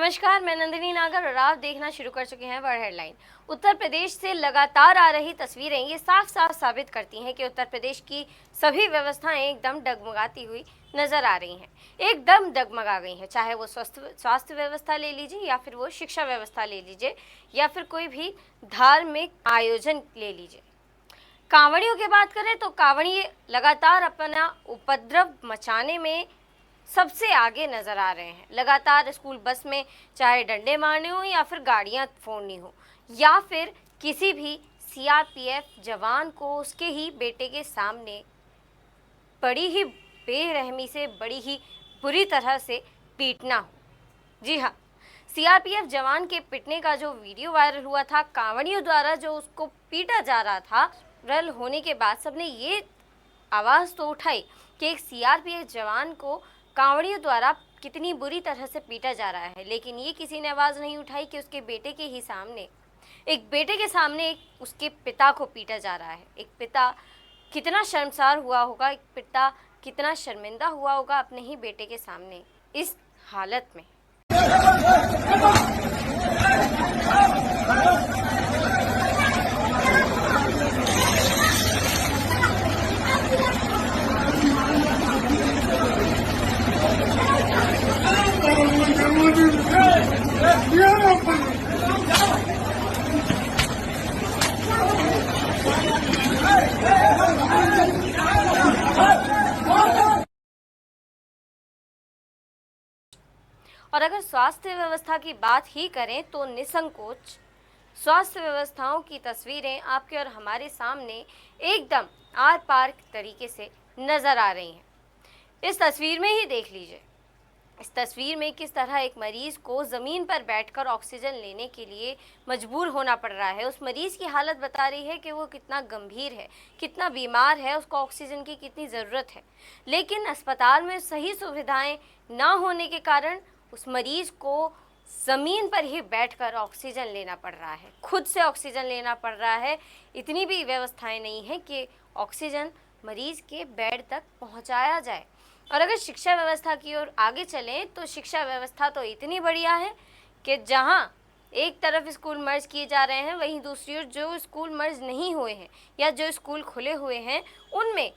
नमस्कार, मैं नंदिनी नागर और आप देखना शुरू कर चुके हैं वर्ल्ड हेडलाइन। उत्तर प्रदेश से लगातार आ रही तस्वीरें ये साफ साफ साबित करती हैं कि उत्तर प्रदेश की सभी व्यवस्थाएं एकदम डगमगाती हुई नजर आ रही हैं, एकदम डगमगा गई हैं। चाहे वो स्वास्थ्य व्यवस्था ले लीजिए, या फिर वो शिक्षा व्यवस्था ले लीजिए, या फिर कोई भी धार्मिक आयोजन ले लीजिए। कांवड़ियों की बात करें तो कांवड़ी लगातार अपना उपद्रव मचाने में सबसे आगे नजर आ रहे हैं। लगातार स्कूल बस में चाहे डंडे मारने हो, या फिर गाड़ियां फोड़नी हो, या फिर किसी भी सीआरपीएफ जवान को उसके ही बेटे के सामने बड़ी ही बेरहमी से, बड़ी ही बुरी तरह से पीटना हो। जी हाँ, सीआरपीएफ जवान के पिटने का जो वीडियो वायरल हुआ था, कांवड़ियों द्वारा जो उसको पीटा जा रहा था, वायरल होने के बाद सबने ये आवाज़ तो उठाई कि एक सीआरपीएफ जवान को कांवड़ियों द्वारा कितनी बुरी तरह से पीटा जा रहा है। लेकिन ये किसी ने आवाज़ नहीं उठाई कि उसके बेटे के ही सामने, एक बेटे के सामने उसके पिता को पीटा जा रहा है। एक पिता कितना शर्मसार हुआ होगा, एक पिता कितना शर्मिंदा हुआ होगा अपने ही बेटे के सामने इस हालत में। और अगर स्वास्थ्य व्यवस्था की बात ही करें तो निसंकोच स्वास्थ्य व्यवस्थाओं की तस्वीरें आपके और हमारे सामने एकदम आर पार तरीके से नजर आ रही हैं। इस तस्वीर में ही देख लीजिए, इस तस्वीर में किस तरह एक मरीज को ज़मीन पर बैठकर ऑक्सीजन लेने के लिए मजबूर होना पड़ रहा है। उस मरीज की हालत बता रही है कि वो कितना गंभीर है, कितना बीमार है, उसको ऑक्सीजन की कितनी ज़रूरत है। लेकिन अस्पताल में सही सुविधाएं ना होने के कारण उस मरीज को ज़मीन पर ही बैठकर ऑक्सीजन लेना पड़ रहा है, खुद से ऑक्सीजन लेना पड़ रहा है। इतनी भी व्यवस्थाएं नहीं है कि ऑक्सीजन मरीज के बेड तक पहुंचाया जाए। और अगर शिक्षा व्यवस्था की ओर आगे चलें तो शिक्षा व्यवस्था तो इतनी बढ़िया है कि जहां एक तरफ स्कूल मर्ज किए जा रहे हैं, वहीं दूसरी ओर जो स्कूल मर्ज नहीं हुए हैं या जो स्कूल खुले हुए हैं, उनमें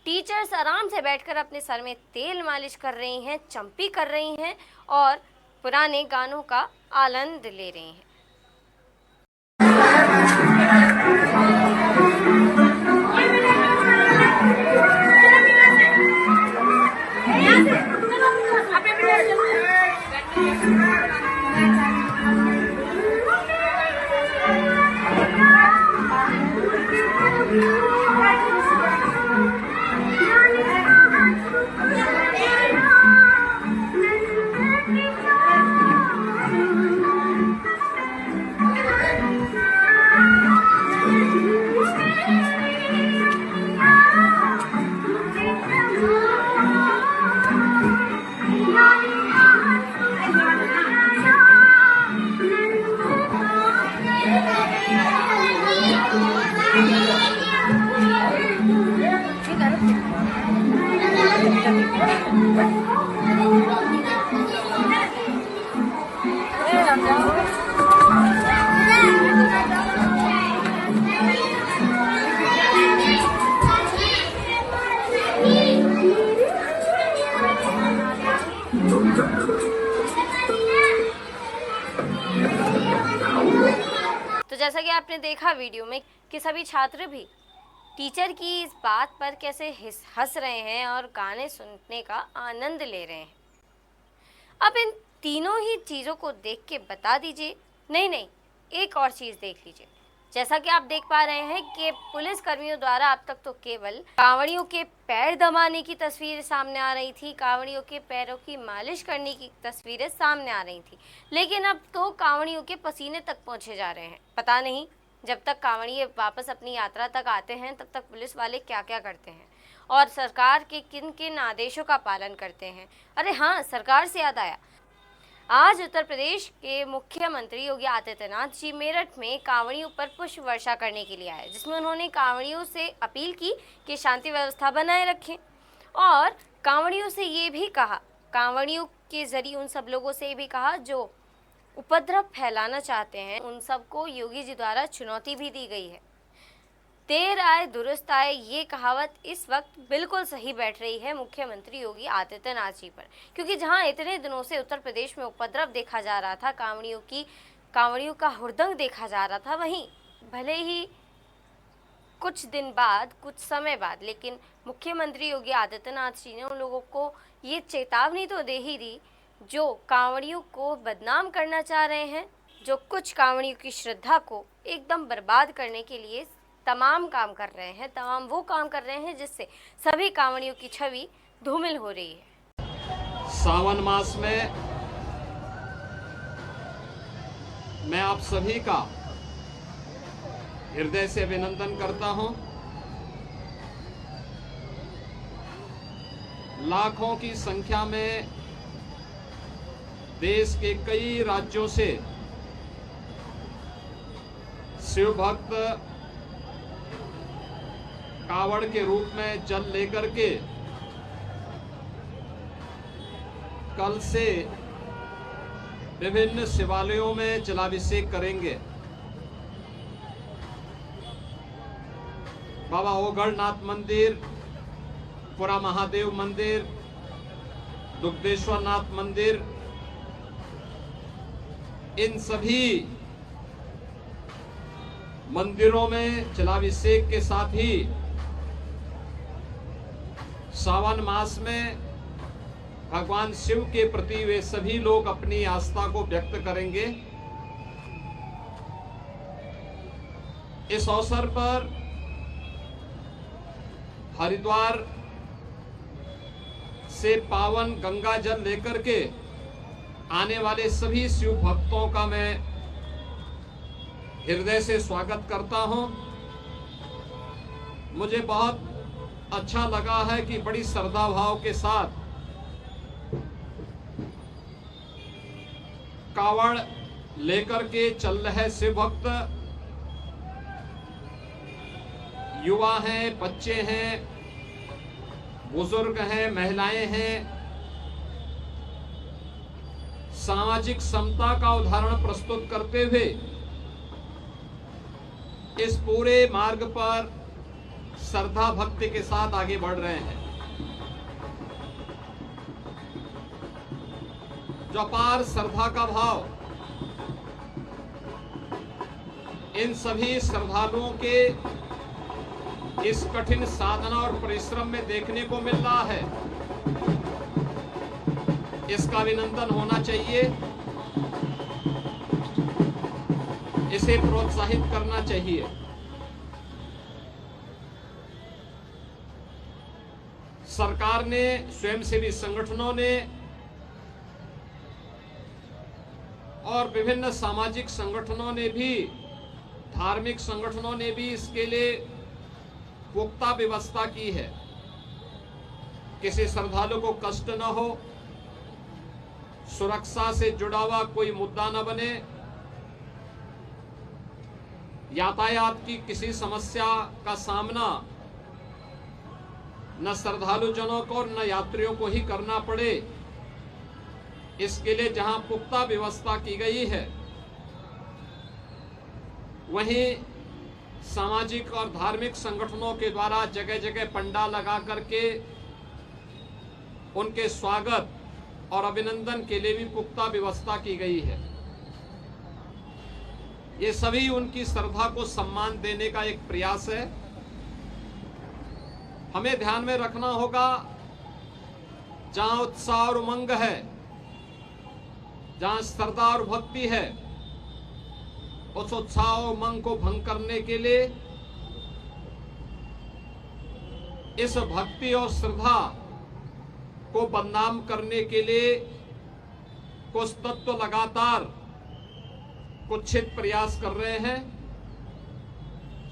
टीचर्स आराम से बैठकर अपने सर में तेल मालिश कर रही हैं, चंपी कर रही हैं और पुराने गानों का आनंद ले रही हैं। तो जैसा कि आपने देखा वीडियो में कि सभी छात्र भी टीचर की इस बात पर कैसे हंस रहे हैं और गाने सुनने का आनंद ले रहे हैं। अब इन तीनों ही चीज़ों को देख के बता दीजिए, नहीं, एक और चीज़ देख लीजिए। जैसा कि आप देख पा रहे हैं कि पुलिस कर्मियों द्वारा अब तक तो केवल कांवड़ियों के पैर दबाने की तस्वीर सामने आ रही थी, कांवड़ियों के पैरों की मालिश करने की तस्वीरें सामने आ रही थी, लेकिन अब तो कांवड़ियों के पसीने तक पहुंचे जा रहे हैं। पता नहीं जब तक कांवड़िए वापस अपनी यात्रा तक आते हैं तब तक पुलिस वाले क्या क्या करते हैं और सरकार के किन किन आदेशों का पालन करते हैं। अरे हाँ, सरकार से याद आया, आज उत्तर प्रदेश के मुख्यमंत्री योगी आदित्यनाथ जी मेरठ में कांवड़ियों पर पुष्प वर्षा करने के लिए आए, जिसमें उन्होंने कांवड़ियों से अपील की कि शांति व्यवस्था बनाए रखें और कांवड़ियों से ये भी कहा, कांवड़ियों के जरिए उन सब लोगों से भी कहा जो उपद्रव फैलाना चाहते हैं, उन सबको योगी जी द्वारा चुनौती भी दी गई है। देर आए दुरुस्त आए, ये कहावत इस वक्त बिल्कुल सही बैठ रही है मुख्यमंत्री योगी आदित्यनाथ जी पर, क्योंकि जहां इतने दिनों से उत्तर प्रदेश में उपद्रव देखा जा रहा था, कांवड़ियों का हुड़दंग देखा जा रहा था, वहीं भले ही कुछ दिन बाद, कुछ समय बाद, लेकिन मुख्यमंत्री योगी आदित्यनाथ जी ने उन लोगों को ये चेतावनी तो दे ही दी जो कांवड़ियों को बदनाम करना चाह रहे हैं, जो कुछ कांवड़ियों की श्रद्धा को एकदम बर्बाद करने के लिए तमाम काम कर रहे हैं, तमाम वो काम कर रहे हैं जिससे सभी कांवड़ियों की छवि धूमिल हो रही है। सावन मास में मैं आप सभी का हृदय से अभिनंदन करता हूं। लाखों की संख्या में देश के कई राज्यों से शिव भक्त कावड़ के रूप में जल लेकर के कल से विभिन्न शिवालयों में जलाभिषेक करेंगे। बाबा ओगढ़नाथ मंदिर, पुरा महादेव मंदिर, दुग्धेश्वर नाथ मंदिर, इन सभी मंदिरों में जलाभिषेक के साथ ही सावन मास में भगवान शिव के प्रति वे सभी लोग अपनी आस्था को व्यक्त करेंगे। इस अवसर पर हरिद्वार से पावन गंगा जल लेकर के आने वाले सभी शिव भक्तों का मैं हृदय से स्वागत करता हूं। मुझे बहुत अच्छा लगा है कि बड़ी श्रद्धा भाव के साथ कावड़ लेकर के चल रहे शिव भक्त, युवा हैं, बच्चे हैं, बुजुर्ग हैं, महिलाएं हैं, सामाजिक समता का उदाहरण प्रस्तुत करते हुए इस पूरे मार्ग पर श्रद्धा भक्ति के साथ आगे बढ़ रहे हैं। जो अपार श्रद्धा का भाव इन सभी श्रद्धालुओं के इस कठिन साधना और परिश्रम में देखने को मिल रहा है, इसका अभिनंदन होना चाहिए, इसे प्रोत्साहित करना चाहिए। सरकार ने, स्वयंसेवी संगठनों ने और विभिन्न सामाजिक संगठनों ने भी, धार्मिक संगठनों ने भी इसके लिए पुख्ता व्यवस्था की है। किसी श्रद्धालु को कष्ट न हो, सुरक्षा से जुड़ा हुआ कोई मुद्दा न बने, यातायात की किसी समस्या का सामना न श्रद्धालु जनों को न यात्रियों को ही करना पड़े, इसके लिए जहां पुख्ता व्यवस्था की गई है, वहीं सामाजिक और धार्मिक संगठनों के द्वारा जगह जगह पंडाल लगा करके उनके स्वागत और अभिनंदन के लिए भी पुख्ता व्यवस्था की गई है। ये सभी उनकी श्रद्धा को सम्मान देने का एक प्रयास है। हमें ध्यान में रखना होगा, जहां उत्साह और उमंग है, जहां श्रद्धा और भक्ति है, उस उत्साह और उमंग को भंग करने के लिए, इस भक्ति और श्रद्धा को बदनाम करने के लिए कुछ तत्व लगातार कुत्सित प्रयास कर रहे हैं।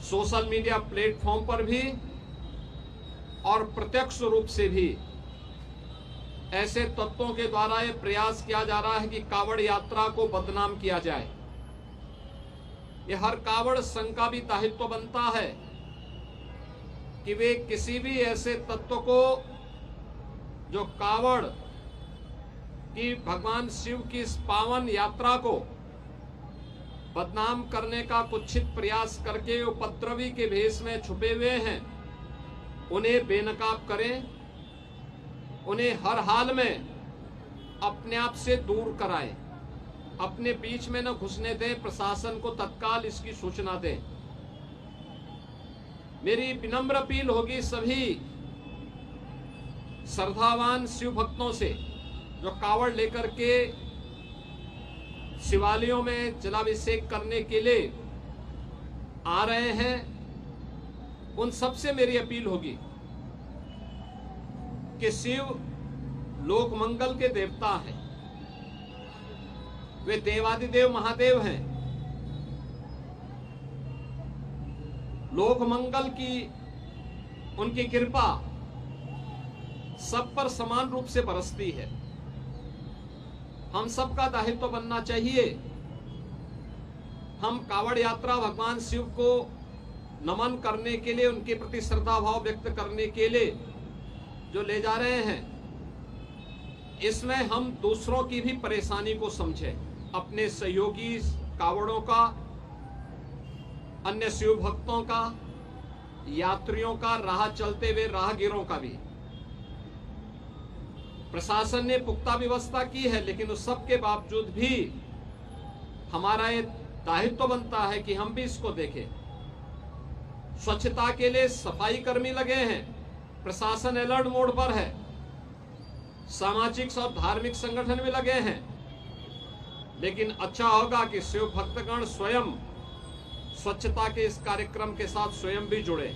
सोशल मीडिया प्लेटफॉर्म पर भी और प्रत्यक्ष रूप से भी ऐसे तत्वों के द्वारा यह प्रयास किया जा रहा है कि कावड़ यात्रा को बदनाम किया जाए। यह हर कावड़ संघ का भी दायित्व बनता है कि वे किसी भी ऐसे तत्व को जो कावड़ कि भगवान शिव की इस पावन यात्रा को बदनाम करने का कुत्सित प्रयास करके उपद्रवी के भेष में छुपे हुए हैं, उन्हें बेनकाब करें, उन्हें हर हाल में अपने आप से दूर कराएं, अपने बीच में न घुसने दें, प्रशासन को तत्काल इसकी सूचना दें। मेरी विनम्र अपील होगी सभी श्रद्धावान शिव भक्तों से जो कावड़ लेकर के शिवालयों में जलाभिषेक करने के लिए आ रहे हैं, उन सबसे मेरी अपील होगी कि शिव लोक मंगल के देवता हैं, वे देवादिदेव महादेव हैं। लोक मंगल की उनकी कृपा सब पर समान रूप से बरसती है। हम सबका दायित्व बनना चाहिए, हम कावड़ यात्रा भगवान शिव को नमन करने के लिए, उनके प्रति श्रद्धा भाव व्यक्त करने के लिए जो ले जा रहे हैं, इसमें हम दूसरों की भी परेशानी को समझें, अपने सहयोगी कावड़ों का, अन्य शिव भक्तों का, यात्रियों का, राह चलते हुए राहगीरों का भी। प्रशासन ने पुख्ता व्यवस्था की है, लेकिन उस सब के बावजूद भी हमारा ये दायित्व बनता है कि हम भी इसको देखें। स्वच्छता के लिए सफाई कर्मी लगे हैं, प्रशासन अलर्ट मोड पर है, सामाजिक और धार्मिक संगठन भी लगे हैं, लेकिन अच्छा होगा कि शिव भक्तगण स्वयं स्वच्छता के इस कार्यक्रम के साथ स्वयं भी जुड़े।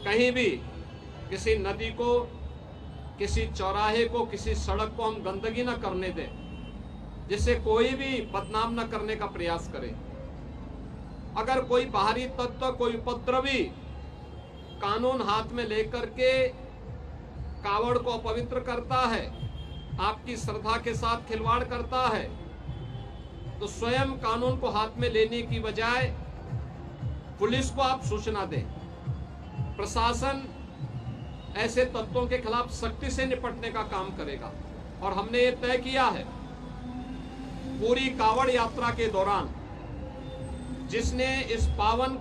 कहीं भी किसी नदी को, किसी चौराहे को, किसी सड़क को हम गंदगी न करने दें, जिससे कोई भी बदनाम न करने का प्रयास करे। अगर कोई बाहरी तत्व, कोई उपद्रवी कानून हाथ में लेकर के कावड़ को अपवित्र करता है, आपकी श्रद्धा के साथ खिलवाड़ करता है, तो स्वयं कानून को हाथ में लेने की बजाय पुलिस को आप सूचना दें। प्रशासन ऐसे तत्वों के खिलाफ सख्ती से निपटने का काम करेगा। और हमने ये तय किया है, पूरी कावड़ यात्रा के दौरान जिसने इस पावन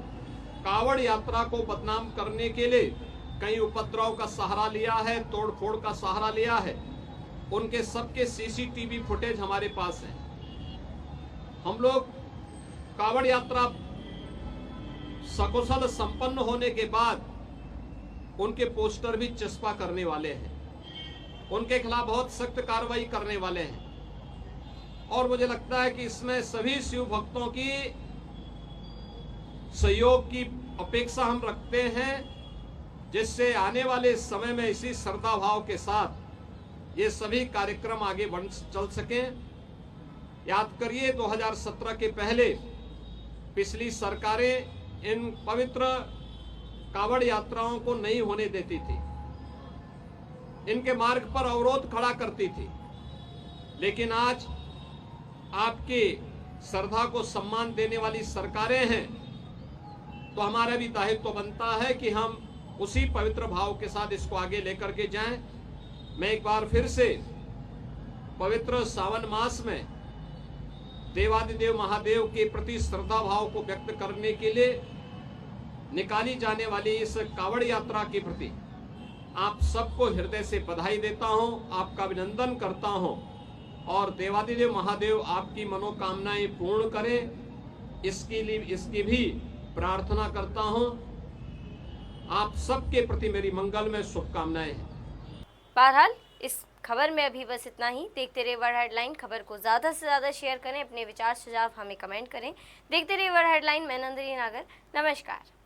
कावड़ यात्रा को बदनाम करने के लिए कई उपद्रव का सहारा लिया है, तोड़फोड़ का सहारा लिया है, उनके सबके सीसीटीवी फुटेज हमारे पास है। हम लोग कावड़ यात्रा सकुशल संपन्न होने के बाद उनके पोस्टर भी चस्पा करने वाले हैं, उनके खिलाफ बहुत सख्त कार्रवाई करने वाले हैं। और मुझे लगता है कि इसमें सभी शिव भक्तों की सहयोग की अपेक्षा हम रखते हैं, जिससे आने वाले समय में इसी श्रद्धा भाव के साथ ये सभी कार्यक्रम आगे बढ़ चल सकें। याद करिए 2017 के पहले पिछली सरकारें इन पवित्र कावड़ यात्राओं को नहीं होने देती थी, इनके मार्ग पर अवरोध खड़ा करती थी। लेकिन आज आपकी श्रद्धा को सम्मान देने वाली सरकारें हैं, तो हमारा भी दायित्व बनता है कि हम उसी पवित्र भाव के साथ इसको आगे लेकर के जाएं। मैं एक बार फिर से पवित्र सावन मास में देवादिदेव महादेव के प्रति श्रद्धा भाव को व्यक्त करने के लिए निकाली जाने वाली इस कावड़ यात्रा के प्रति आप सबको हृदय से बधाई देता हूं, आपका अभिनंदन करता हूं, और देवादिदेव महादेव आपकी मनोकामनाएं पूर्ण करें, इसकी भी प्रार्थना करता हूं। आप सबके प्रति मेरी मंगलमय शुभकामनाएं हैं। बहरहाल इस खबर में अभी बस इतना ही। देखते रहिए वर्ल्ड हेडलाइन। खबर को ज़्यादा से ज़्यादा शेयर करें, अपने विचार सुझाव हमें कमेंट करें। देखते रहिए वर्ल्ड हेडलाइन। मैं नंदिनी नागर, नमस्कार।